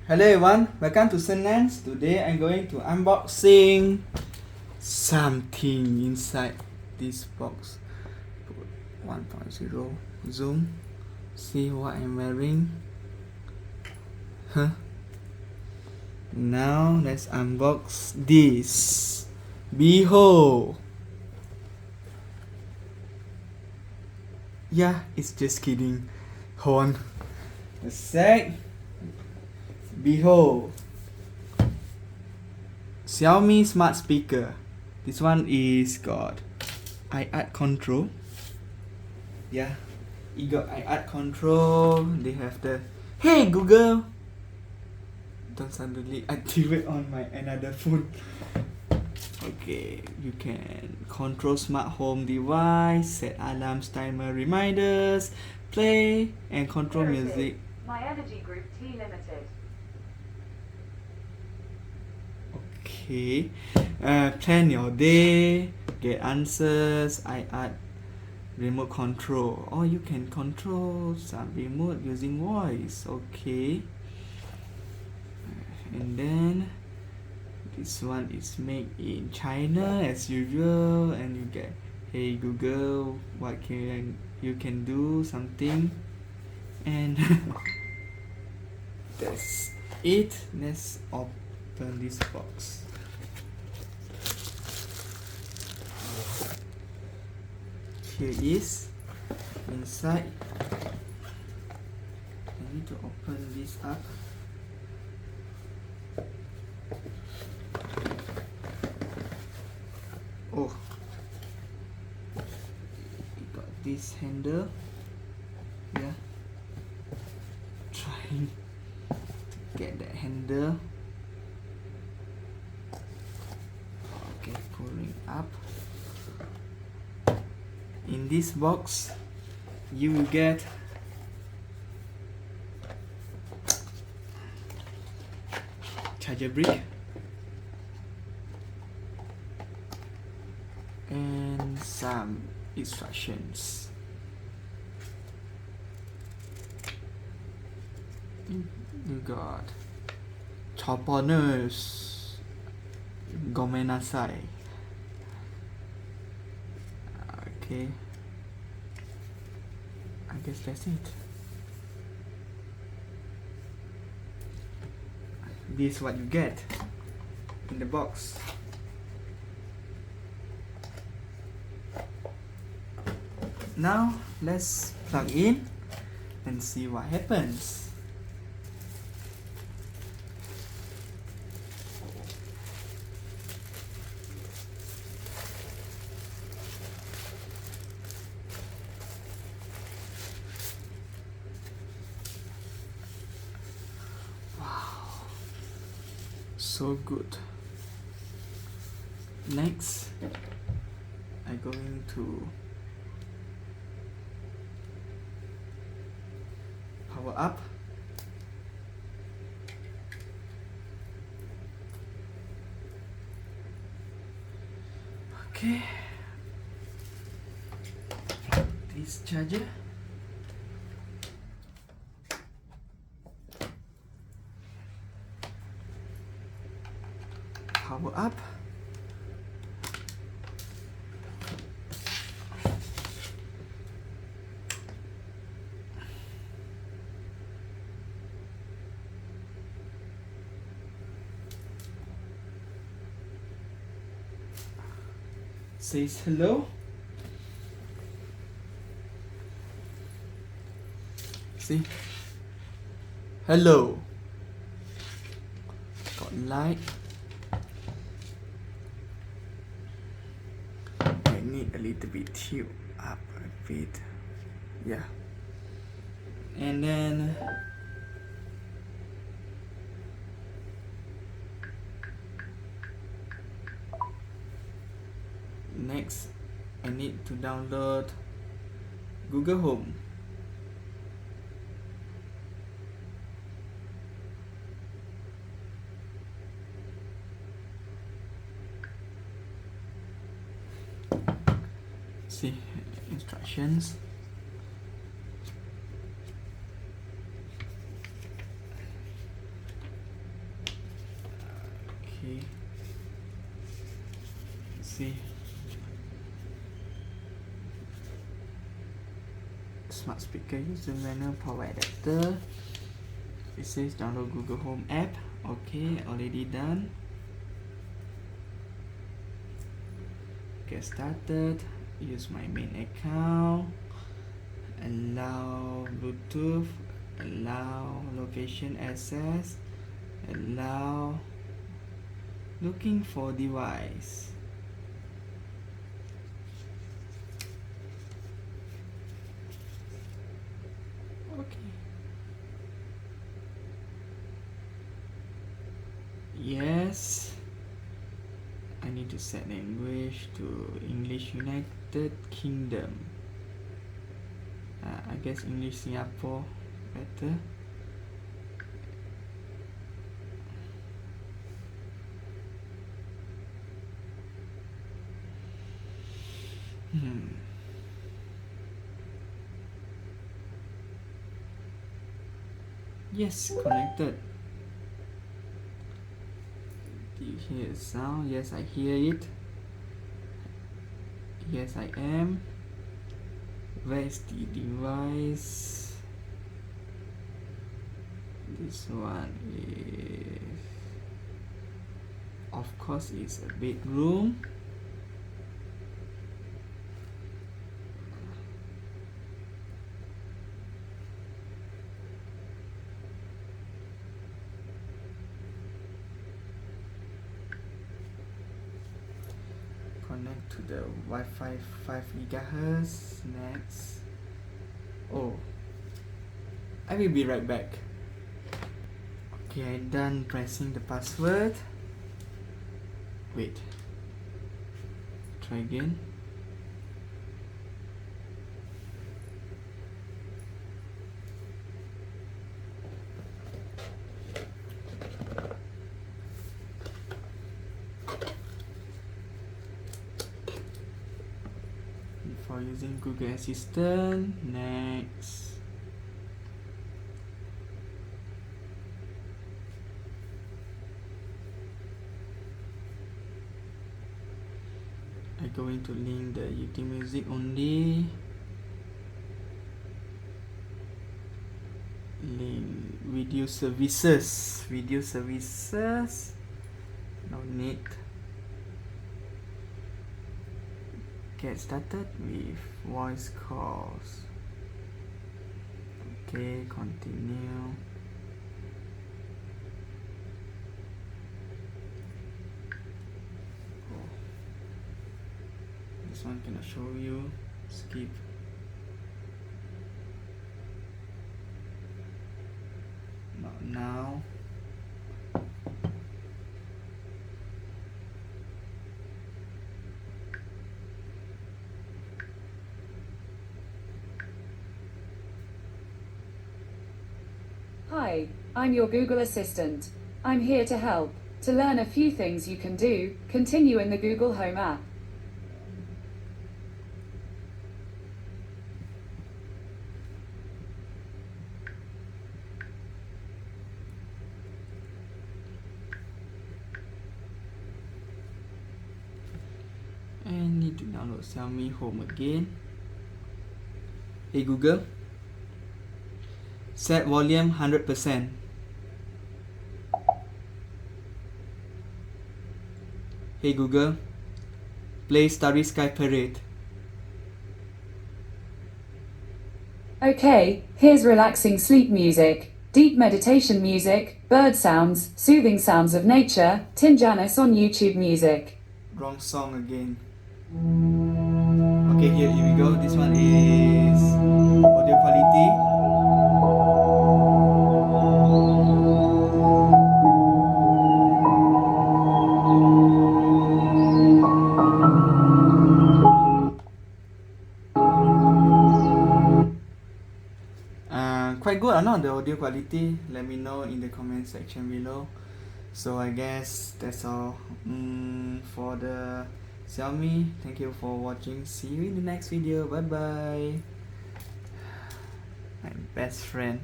Hello everyone, welcome to Senance. Today I'm going to unboxing something inside this box. Put 1.0 zoom. See what I'm wearing. Now let's unbox this. Behold. Yeah, it's just kidding. Hold on a sec. Behold, Xiaomi smart speaker. This one is got iArt control. Yeah, it got iArt control. They have the Hey Google. Don't suddenly activate on my another phone. Okay, you can control smart home device, set alarms, timer, reminders, play and control music. My Energy Group T Limited. Okay, plan your day, get answers, iArt remote control, or you can control some remote using voice. Okay, and then this one is made in China as usual, and you get Hey Google, what can you can do something, and that's it. Let's open this box. Here is inside. I need to open this up. Oh, it got this handle. Yeah, trying to get that handle. Okay, pulling up. In this box, you will get charger brick and some instructions. You got Choponers Gomenasai. Okay, I guess that's it. This is what you get in the box. Now let's plug in and see what happens. So good. Next, I'm going to power up. Okay, this charger. Power up. Says hello. See? Hello. Got light. I need a little bit tilt up a bit. Yeah. And then next, I need to download Google Home. See instructions. Okay. Let's see. Smart speaker user manual power adapter. It says download Google Home app. Okay, already done. Get started. Use my main account. Allow Bluetooth. Allow location access. Allow looking for device. Okay. Yes. I need to set language to English United Kingdom. I guess English Singapore better. Yes, connected. Do you hear the sound? Yes, I hear it. Yes, I am. Where is the device? This one is, of course, it's a bedroom. Connect to the Wi-Fi 5 GHz. Next. Oh, I will be right back. Okay, I'm done pressing the password. Wait. Try again. Before using Google Assistant. Next. I'm going to link the YouTube music only. Link video services. Video services. No need. Get started with voice calls. Okay, continue. Oh. This one cannot show you. Skip. Not now. Hi, I'm your Google Assistant. I'm here to help. To learn a few things you can do, continue in the Google Home app. And need to download Xiaomi Home again. Hey Google, set volume 100%. Hey Google, play Starry Sky Parade. Okay, here's relaxing sleep music, deep meditation music, bird sounds, soothing sounds of nature, Tim Janis on YouTube Music. Wrong song again. Okay, here we go. This one is audio quality. Quite good or not, the audio quality? Let me know in the comment section below. So I guess that's all for the Xiaomi. Thank you for watching. See you in the next video. Bye bye. My best friend.